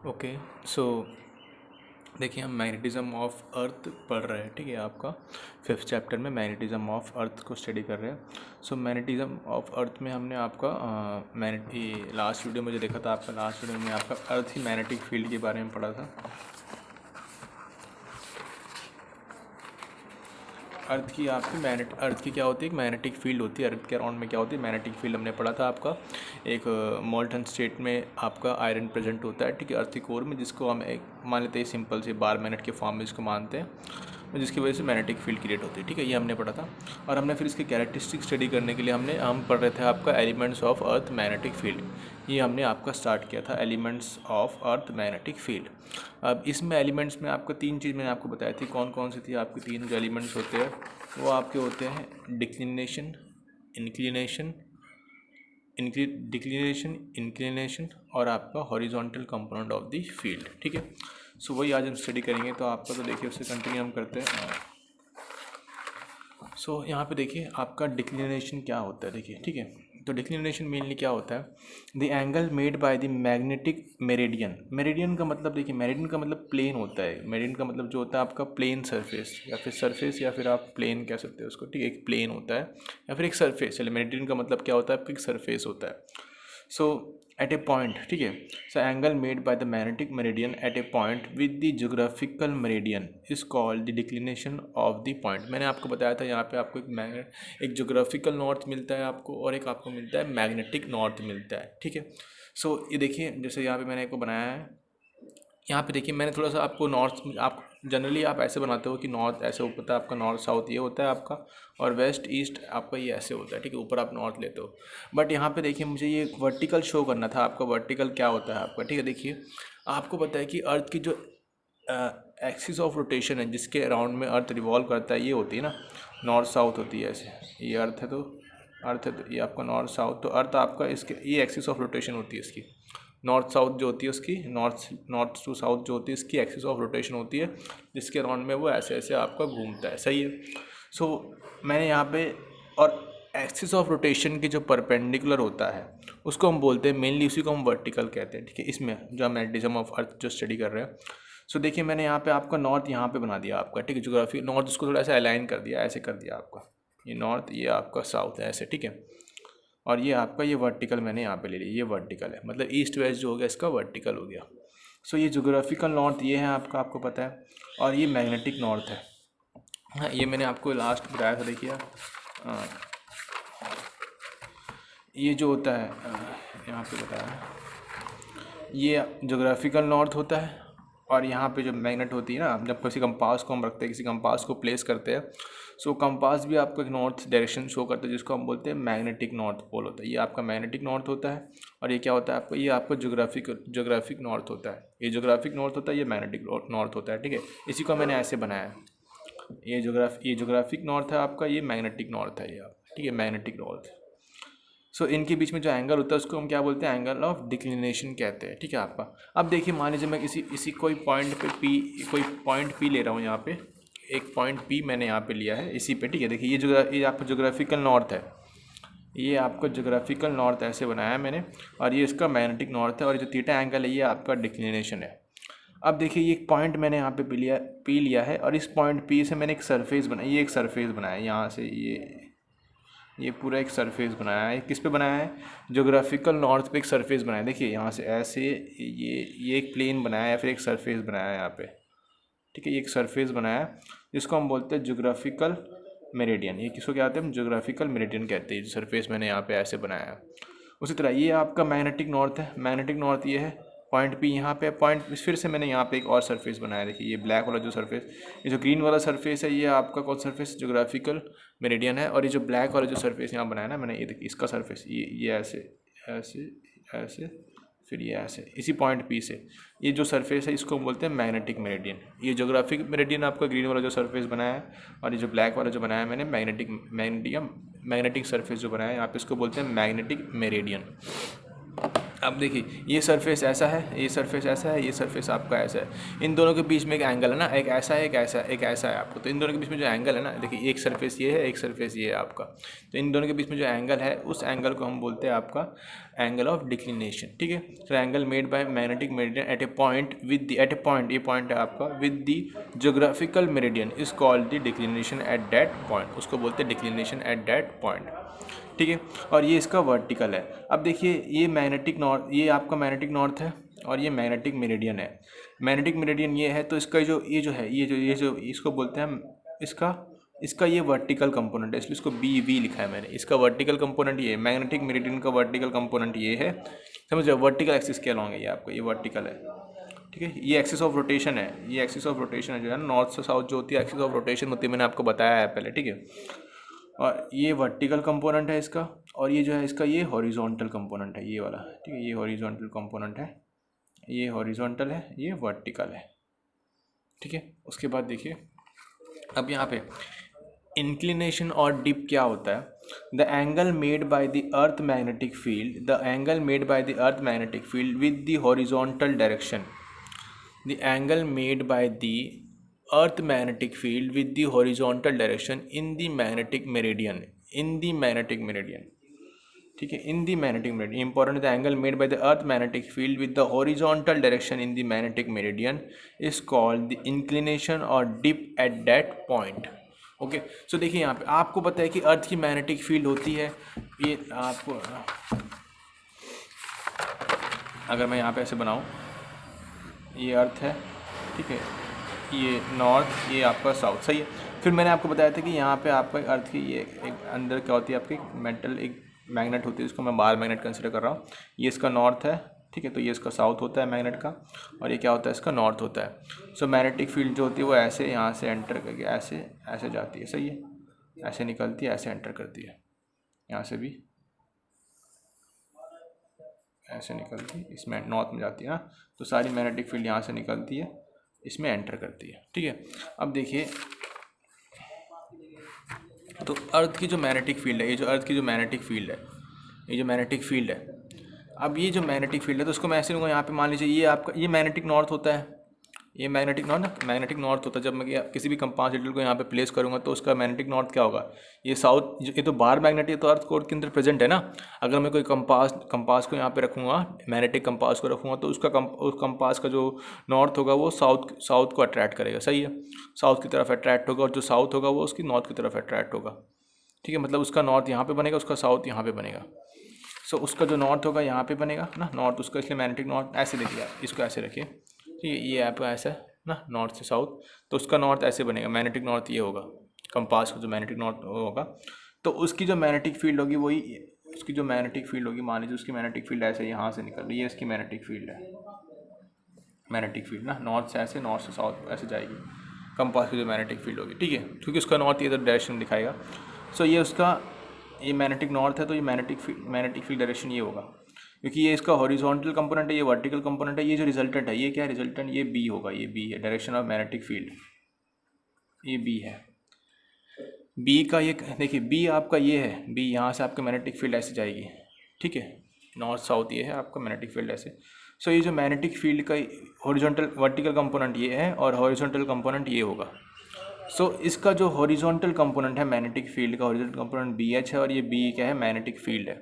Okay. So देखिए, हम magnetism of earth पढ़ रहे हैं, ठीक है। आपका 5th चैप्टर में मैग्नेटिज्म ऑफ अर्थ को स्टडी कर रहे हैं। सो मैग्नेटिज्म ऑफ अर्थ में हमने आपका लास्ट वीडियो में जो देखा था, आपका लास्ट वीडियो में आपका अर्थ ही मैग्नेटिक फील्ड के बारे में पढ़ा था। अर्थ की क्या होती है, एक मैग्नेटिक फील्ड होती है। अर्थ के अराउंड में क्या होती है, मैग्नेटिक फील्ड हमने पढ़ा था आपका। एक मोल्टन स्टेट में आपका आयरन प्रेजेंट होता है, ठीक है, अर्थ की कोर में, जिसको हम एक मान लेते हैं सिंपल से बार मैग्नेट के फॉर्म में इसको मानते हैं, जिसकी वजह से मैग्नेटिक फील्ड क्रिएट होती है, ठीक है। ये हमने पढ़ा था। और हमने फिर इसके कैरेक्टरिस्टिक स्टडी करने के लिए हम पढ़ रहे थे आपका elements of earth magnetic field. ये हमने आपका स्टार्ट किया था, elements of earth magnetic field. अब इसमें एलिमेंट्स में आपको 3 चीज़ मैंने आपको बताई थी, कौन कौन सी थी आपकी 3 जो एलिमेंट्स होते हैं वो आपके होते हैं डिक्लिनेशन, इंक्लिनेशन और आपका horizontal component of the field, ठीक है। सो वही आज हम स्टडी करेंगे। तो आपका तो देखिए उससे कंटिन्यू हम करते हैं। सो यहाँ पे देखिए आपका डिक्लिनेशन क्या होता है, देखिए, ठीक है। तो डिक्लिनेशन मेनली क्या होता है, the angle made by the magnetic meridian. Meridian का मतलब देखिए, मेरिडियन का मतलब प्लेन होता है। मेरिडियन का मतलब जो होता है आपका प्लेन सरफेस, या फिर सरफेस, या फिर आप प्लेन कह सकते हो उसको, ठीक है। एक प्लेन होता है या फिर एक सरफेस। चलिए, मेरिडियन का मतलब क्या होता है, आपका एक सरफेस होता है। सो एट ए पॉइंट, ठीक है। So angle made by the magnetic meridian at a point with the geographical meridian is called the declination of the point. मैंने आपको बताया था यहाँ पे आपको एक ज्योग्राफिकल नॉर्थ मिलता है आपको, और एक आपको मिलता है मैग्नेटिक नॉर्थ मिलता है, ठीक है। सो ये देखिए, जैसे यहाँ पे मैंने आपको बनाया है, यहाँ पे देखिए मैंने थोड़ा सा आपको नॉर्थ, आप जनरली आप ऐसे बनाते हो कि नॉर्थ ऐसे होता है आपका, नॉर्थ साउथ ये होता है आपका, और वेस्ट ईस्ट आपका ये ऐसे होता है, ठीक है। ऊपर आप नॉर्थ लेते हो, बट यहाँ पे देखिए मुझे ये वर्टिकल शो करना था आपका। वर्टिकल क्या होता है आपका, ठीक है। देखिए आपको पता है कि अर्थ की जो एक्सिस ऑफ रोटेशन है, जिसके अराउंड में अर्थ रिवॉल्व करता है, ये होती है ना, नॉर्थ साउथ होती है ऐसे। ये अर्थ है तो ये आपका नॉर्थ साउथ, तो अर्थ आपका इसके ये एक्सिस ऑफ रोटेशन होती है इसकी। नॉर्थ साउथ जो होती है उसकी, नॉर्थ टू साउथ जो होती है इसकी एक्सिस ऑफ रोटेशन होती है, जिसके अराउंड में वो ऐसे ऐसे आपका घूमता है, सही है। सो मैंने यहाँ पे, और एक्सिस ऑफ रोटेशन के जो परपेंडिकुलर होता है उसको हम बोलते हैं, मेनली उसी को हम वर्टिकल कहते हैं, ठीक है। इसमें जो हम मैग्नेटिज्म ऑफ अर्थ जो स्टडी कर रहे हैं, सो देखिए मैंने यहाँ पे आपका नॉर्थ यहाँ पे बना दिया आपका, ठीक है। ज्योग्राफी नॉर्थ उसको थोड़ा सा अलाइन कर दिया, ऐसे कर दिया आपका, ये नॉर्थ, ये आपका साउथ है ऐसे, ठीक है। और ये आपका ये वर्टिकल मैंने यहाँ पे ले लिया, ये वर्टिकल है, मतलब ईस्ट वेस्ट जो हो गया इसका वर्टिकल हो गया। सो ये ज्योग्राफिकल नॉर्थ ये है आपका, आपको पता है, और ये मैग्नेटिक नॉर्थ है। हाँ, ये मैंने आपको लास्ट बताया था, देखिए ये जो होता है यहाँ पे बताया, ये ज्योग्राफिकल नॉर्थ होता है। और यहाँ पे जो मैग्नेट होती है ना, जब किसी कंपास को हम रखते हैं, किसी कंपास को प्लेस करते हैं, सो कंपास भी आपको एक नॉर्थ डायरेक्शन शो करता है, जिसको हम बोलते हैं मैग्नेटिक नॉर्थ पोल होता है। ये आपका मैग्नेटिक नॉर्थ होता है। और ये क्या होता है आपको, ये आपका ज्योग्राफिक नॉर्थ होता है। ये ज्योग्राफिक नॉर्थ होता है, ये मैग्नेटिक नॉर्थ होता है, ठीक है। इसी को मैंने ऐसे बनाया है, ये ज्योग्राफिक नॉर्थ है आपका, ये मैग्नेटिक नॉर्थ है, ये आप, ठीक है, मैग्नेटिक नॉर्थ। सो इनके बीच में जो एंगल होता है उसको हम क्या बोलते हैं, एंगल ऑफ डिक्लिनेशन कहते हैं, ठीक है आपका। अब देखिए मान लीजिए मैं इसी कोई पॉइंट पी ले रहा हूँ, यहाँ पे एक पॉइंट पी मैंने यहाँ पे लिया है इसी पे, ठीक है। देखिए ये आपका ज्योग्राफिकल नॉर्थ है, ये आपका ज्योग्राफिकल नॉर्थ ऐसे बनाया है मैंने, और ये इसका मैग्नेटिक नॉर्थ है, और जो थीटा एंगल है ये आपका डिक्लिनेशन है। अब देखिए ये एक पॉइंट मैंने यहाँ पे पी लिया है, और इस पॉइंट पी से मैंने एक सरफेस बनाई, ये एक सरफेस बनाया है यहाँ से, ये पूरा एक सरफेस बनाया है। किस पे बनाया है, ज्योग्राफिकल नॉर्थ पे एक सरफेस बनाया है। देखिए यहाँ से ऐसे ये एक प्लेन बनाया है, या फिर एक सरफेस बनाया है यहाँ पे, ठीक है। ये एक सरफेस बनाया है जिसको हम बोलते हैं ज्योग्राफिकल मेरिडियन। ये किसको कहते हैं, हम ज्योग्राफिकल मेरिडियन कहते हैं, जो सरफेस मैंने यहाँ पे ऐसे बनाया है। उसी तरह ये आपका मैग्नेटिक नॉर्थ है, मैग्नेटिक नॉर्थ ये है, पॉइंट पी यहाँ पे, पॉइंट फिर से मैंने यहाँ पे एक और सरफेस बनाया। देखिए ये ब्लैक वाला जो सरफेस, ये जो ग्रीन वाला सरफेस है, ये आपका कौन सरफेस, ज्योग्राफिकल मेरिडियन है। और ये जो ब्लैक वाला जो सरफेस यहाँ बनाया ना मैंने, ये देखिए इसका सरफेस, ये ऐसे ऐसे ऐसे, फिर ये ऐसे, इसी पॉइंट पी से ये जो सरफेस है इसको हम बोलते हैं मैग्नेटिक मेरिडियन। ये ज्योग्राफिक मेरिडियन आपका ग्रीन वाला जो सरफेस बनाया है, और ये जो ब्लैक वाला जो बनाया है मैंने मैग्नेटिक सरफेस जो बनाया है, यहाँ पे इसको बोलते हैं मैग्नेटिक मेरिडियन। अब देखिए ये सरफेस ऐसा है, ये सरफेस ऐसा है, ये सरफेस आपका ऐसा है, इन दोनों के बीच में एक एंगल है ना, एक ऐसा है, एक ऐसा, एक ऐसा है आपको। तो इन दोनों के बीच में जो एंगल है ना, देखिए एक सरफेस ये है, एक सरफेस ये है आपका। तो इन दोनों के बीच में जो एंगल है, उस एंगल को हम बोलते हैं आपका एंगल ऑफ डिक्लिनेशन, ठीक है। तो angle made by magnetic meridian at a point with the at a point, ये पॉइंट है आपका, with the geographical meridian is called the declination at that point, उसको बोलते हैं डिक्लिनेशन एट दैट पॉइंट, ठीक है। और ये इसका वर्टिकल है। अब देखिए ये मैग्नेटिक नॉर्थ, ये आपका मैग्नेटिक नॉर्थ है और ये मैग्नेटिक मेरिडियन है। मैग्नेटिक मेरिडियन ये है, तो इसका जो ये जो है, ये जो इसको बोलते हैं इसका ये वर्टिकल कंपोनेंट है, इसलिए इसको बी वी लिखा है मैंने। इसका वर्टिकल कंपोनेंट ये है, मैग्नेटिक मेरिडियन का वर्टिकल कंपोनेंट ये है, समझ रहे, वर्टिकल एक्सिस के अलॉन्ग है ये आपका, ये वर्टिकल है, ठीक है। ये एक्सिस ऑफ रोटेशन है, ये एक्सिस ऑफ रोटेशन है जो है, नॉर्थ से साउथ जो होती है एक्सिस ऑफ रोटेशन होती है, मैंने आपको बताया है पहले, ठीक है। और ये वर्टिकल कंपोनेंट है इसका, और ये जो है इसका ये हॉरिजॉन्टल कंपोनेंट है, ये वाला, ठीक है। ये हॉरिजॉन्टल कंपोनेंट है, ये हॉरिजॉन्टल है, ये वर्टिकल है, ठीक है। उसके बाद देखिए अब यहाँ पे इंक्लिनेशन और डिप क्या होता है। The angle made by the earth magnetic field, the angle made by the earth magnetic field with the horizontal direction, the angle made by the earth magnetic field with the horizontal direction in the magnetic meridian, in the magnetic meridian, ठीक है। in the magnetic meridian important, the angle made by the earth magnetic field with the horizontal direction in the magnetic meridian is called the inclination or dip at that point, okay. So देखिए यहाँ पे आपको पता है कि अर्थ की magnetic field होती है, ये आपको अगर मैं यहाँ पे ऐसे बनाऊँ, ये अर्थ है, ठीक है, ये नॉर्थ, ये आपका साउथ, सही है। फिर मैंने आपको बताया था कि यहाँ पे आपका अर्थ की ये एक अंदर क्या होती है आपकी मेटल, एक मैग्नेट होती है, इसको मैं बार मैग्नेट कंसिडर कर रहा हूँ। ये इसका नॉर्थ है, ठीक है, तो ये इसका साउथ होता है मैग्नेट का, और ये क्या होता है इसका नॉर्थ होता है। सो मैग्नेटिक फील्ड जो होती है वो ऐसे यहाँ से एंटर करके ऐसे ऐसे जाती है, सही है, ऐसे निकलती है, ऐसे एंटर करती है, यहाँ से भी ऐसे निकलती है, इसमें नॉर्थ में जाती है ना। तो सारी मैग्नेटिक फील्ड यहाँ से निकलती है, इसमें एंटर करती है, ठीक है। अब देखिए तो अर्थ की जो मैग्नेटिक फील्ड है, ये जो अर्थ की जो मैग्नेटिक फील्ड है, ये जो मैग्नेटिक फील्ड है, अब ये जो मैग्नेटिक फील्ड है तो उसको मैं ऐसे लूँगा, यहाँ पे मान लीजिए ये आपका ये मैग्नेटिक नॉर्थ होता है, ये मैग्नेटिक नॉर्थ होता है। जब मैं किसी भी कंपास नीडल को यहाँ पे प्लेस करूँगा तो उसका मैग्नेटिक नॉर्थ क्या होगा, ये साउथ, ये तो बार मैग्नेट, ये तो अर्थ कोर के अंदर प्रेजेंट है ना। अगर मैं कोई कंपास को यहाँ पे रखूँगा, मैग्नेटिक कंपास को रखूँगा, तो उसका उस कंपास का जो नॉर्थ होगा वो साउथ को अट्रैक्ट करेगा, सही है, साउथ की तरफ अट्रैक्ट होगा, और जो साउथ होगा वो उसकी नॉर्थ की तरफ अट्रैक्ट होगा, ठीक है। मतलब उसका नॉर्थ यहाँ पे बनेगा, उसका साउथ यहाँ पे बनेगा। सो उसका जो नॉर्थ होगा यहाँ पे बनेगा ना, नॉर्थ उसका, इसलिए मैग्नेटिक नॉर्थ ऐसे देखिए आप, इसको ऐसे रखिए, ठीक है, ये आपका ऐसा है ना, नॉर्थ से साउथ, तो उसका नॉर्थ ऐसे बनेगा, मैग्नेटिक नॉर्थ ये होगा, कंपास का जो मैग्नेटिक नॉर्थ होगा। तो उसकी जो मैग्नेटिक फील्ड होगी वही, उसकी जो मैग्नेटिक फील्ड होगी, मान लीजिए उसकी मैग्नेटिक फील्ड ऐसे यहाँ से निकल रही है, इसकी मैग्नेटिक फील्ड है, मैग्नेटिक फील्ड ना, नॉर्थ से ऐसे, नॉर्थ से साउथ ऐसे जाएगी, कंपास की जो मैग्नेटिक फील्ड होगी, ठीक है, क्योंकि उसका नॉर्थ ये इधर डायरेक्शन दिखाएगा। सो ये उसका, ये मैग्नेटिक नॉर्थ है, तो ये मैग्नेटिक फील्ड डायरेक्शन ये होगा, क्योंकि ये इसका हॉरिजॉन्टल कंपोनेंट है, ये वर्टिकल कंपोनेंट है। ये जो रिजल्टेंट है ये क्या है, रिजल्टेंट ये बी होगा, ये बी है, डायरेक्शन ऑफ मैग्नेटिक फील्ड, ये बी है। बी का ये देखिए, बी आपका ये है, बी यहाँ से आपका मैग्नेटिक फील्ड ऐसे जाएगी, ठीक है, नॉर्थ साउथ ये है आपका मैग्नेटिक फील्ड ऐसे। सो ये जो मैग्नेटिक फील्ड का हॉरिजॉन्टल वर्टिकल कंपोनेंट ये है, और हॉरिजॉन्टल कंपोनेंट ये होगा। सो इसका जो हॉरिजॉन्टल कंपोनेंट है मैग्नेटिक फील्ड का, हॉरिजॉन्टल कंपोनेंट बी एच है, और ये बी क्या है, मैग्नेटिक फील्ड है,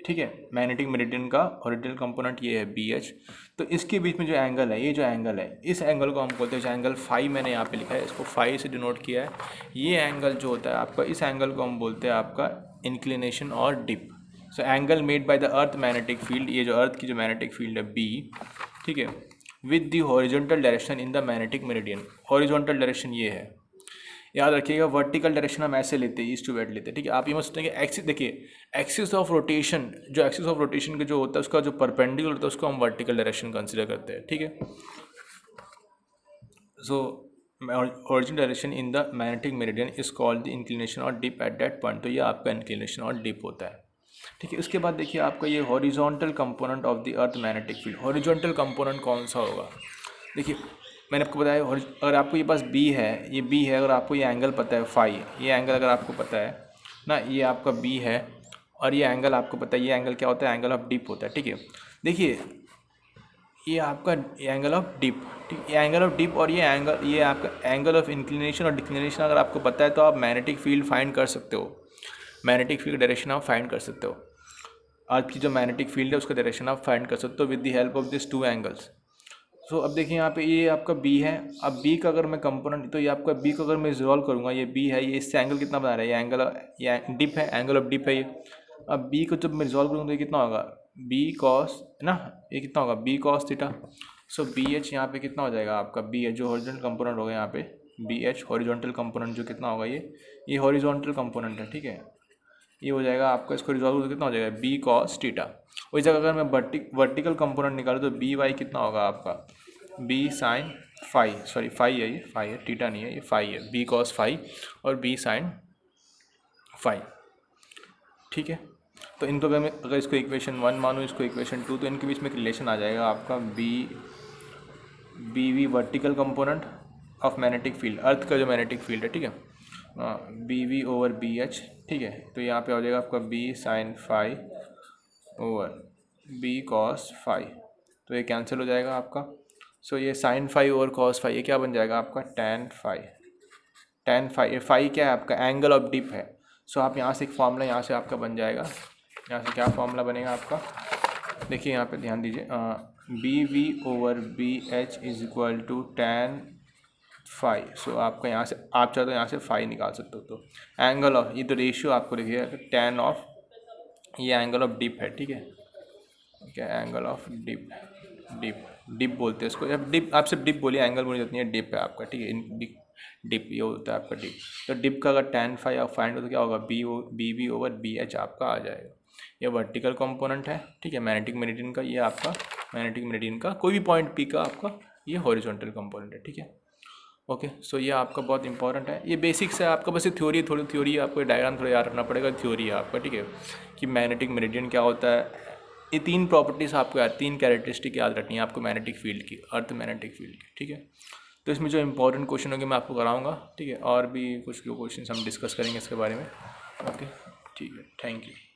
ठीक है। मैग्नेटिक मेरिडियन का हॉरिजॉन्टल कंपोनेंट ये है बी एच। तो इसके बीच में जो एंगल है, ये जो एंगल है, इस एंगल को हम बोलते हैं, एंगल फाई मैंने यहाँ पे लिखा है, इसको फाई से डिनोट किया है। ये एंगल जो होता है आपका, इस एंगल को हम बोलते हैं आपका इंक्लिनेशन और dip. So angle made by the earth magnetic field, ये जो अर्थ की जो मैग्नेटिक फील्ड है बी, ठीक है, with the horizontal direction in the magnetic meridian. Horizontal direction ये है, याद रखिएगा। वर्टिकल डायरेक्शन हम ऐसे लेते हैं, ईस्ट टू वेस्ट लेते हैं, ठीक है। आप ये मत सोचेंगे एक्सिस, देखिए एक्सिस ऑफ रोटेशन, जो एक्सिस ऑफ रोटेशन के जो होता है उसका जो परपेंडिकुलर होता है उसको हम वर्टिकल डायरेक्शन कंसीडर करते हैं, ठीक है। So original direction in the magnetic meridian is called the inclination और डिप एट दैट पॉइंट। तो ये आपका इंक्लिनेशन और डिप होता है, ठीक है। उसके बाद देखिए आपका ये horizontal component of the earth magnetic field. Horizontal component कौन सा होगा, देखिए मैंने आपको बताया, अगर आपको ये पास बी है, ये बी है, अगर आपको ये एंगल पता है फाई, ये एंगल अगर आपको पता है ना, ये आपका बी है, और ये एंगल आपको पता है, ये एंगल क्या होता है, एंगल ऑफ डिप होता है, ठीक है। देखिए ये आपका एंगल ऑफ डिप, ठीक, ये एंगल ऑफ डिप और ये आपका एंगल ऑफ इंक्लिनेशन और डिक्लिनेशन अगर आपको पता है तो आप मैग्नेटिक फील्ड फाइंड कर सकते हो, मैग्नेटिक फील्ड डायरेक्शन आप फाइंड कर सकते हो। अर्थ की जो मैग्नेटिक फील्ड है उसका डायरेक्शन आप फाइंड कर सकते हो with the help of this two angles. So अब देखिए यहाँ पे ये आपका बी है, अब बी का अगर मैं कंपोनेंट, तो ये आपका बी को अगर मैं रिजॉल्व करूँगा, ये बी है, ये इससे एंगल कितना बना रहा है, ये एंगल, ये डिप है, एंगल ऑफ डिप है ये। अब बी को जब मैं रिजॉल्व करूँगा तो ये कितना होगा, बी कॉस है ना, ये कितना होगा बी कॉस थीटा। सो बी एच यहाँ पे कितना हो जाएगा आपका, बी एच जो हॉरिजॉन्टल कंपोनेंट होगा यहाँ पे, बी एच हॉरिजॉन्टल कंपोनेंट जो कितना होगा, ये हॉरिजॉन्टल कंपोनेंट है, ठीक है, ये हो जाएगा आपका, इसको रिजॉल्व तो कितना हो जाएगा बी कॉस थीटा। वही जगह अगर मैं वर्टिकल कंपोनेंट निकालूँ तो बी वाई कितना होगा आपका, B sine phi, sorry phi है, ये फाई है, थीटा नहीं है, ये फाई है, बी कॉस फाई और बी साइन फाई, ठीक है। तो इनको अगर मैं इसको इक्वेशन 1 मानूँ, इसको इक्वेशन 2, तो इनके बीच में एक रिलेशन आ जाएगा आपका B V vertical component of magnetic field, earth का जो मैग्नेटिक फील्ड है, ठीक है, B V over B H, ठीक है। तो यहाँ पे हो जाएगा आपका B sine phi over B cos phi, तो ये कैंसिल हो जाएगा आपका। सो ये sine phi over cos phi, ये क्या बन जाएगा आपका tan phi, tan phi, phi क्या है आपका एंगल ऑफ डिप है। सो आप यहाँ से एक फॉर्मूला यहाँ से आपका बन जाएगा, यहाँ से क्या फॉर्मूला बनेगा आपका, देखिए यहाँ पे ध्यान दीजिए, B V over B H is equal to tan phi. So आपका यहाँ से आप चाहे तो यहाँ से फाई निकाल सकते हो, तो एंगल ऑफ, ये तो रेशियो आपको लिखिएगा टैन ऑफ, ये एंगल ऑफ डिप है, ठीक है, क्या एंगल ऑफ डिप, डिप बोलते हैं इसको, जब डिप आप सिर्फ डिप बोलिए, एंगल बोली जाती है, डिप है आपका, ठीक है, डिप ये होता है आपका डिप। तो डिप का अगर टैन फाई आप फाइंड हो तो क्या होगा, B V over B H आपका आ जाएगा। ये वर्टिकल कंपोनेंट है, ठीक है, मैग्नेटिक मेरिडियन का, ये आपका मैग्नेटिक मेरिडियन का कोई भी पॉइंट पी का आपका ये हॉरिजॉन्टल कंपोनेंट है, ठीक है। ओके, सो ये आपका बहुत इंपॉर्टेंट है, ये बेसिक्स है आपका, बस ये थ्योरी, थोड़ी थ्योरी, आपको डायग्राम थोड़ा याद रखना पड़ेगा, थ्योरी है आपका, ठीक है, कि मैग्नेटिक मेरिडियन क्या होता है, ये 3 प्रॉपर्टीज़ आपको याद, 3 कैरेक्टरिस्टिक याद रखनी है आपको मैग्नेटिक फील्ड की, अर्थ मैग्नेटिक फील्ड की, ठीक है। तो इसमें जो इंपॉर्टेंट क्वेश्चन होंगे मैं आपको कराऊंगा, ठीक है, और भी कुछ क्वेश्चन हम डिस्कस करेंगे इसके बारे में। ओके, ठीक है, थैंक यू।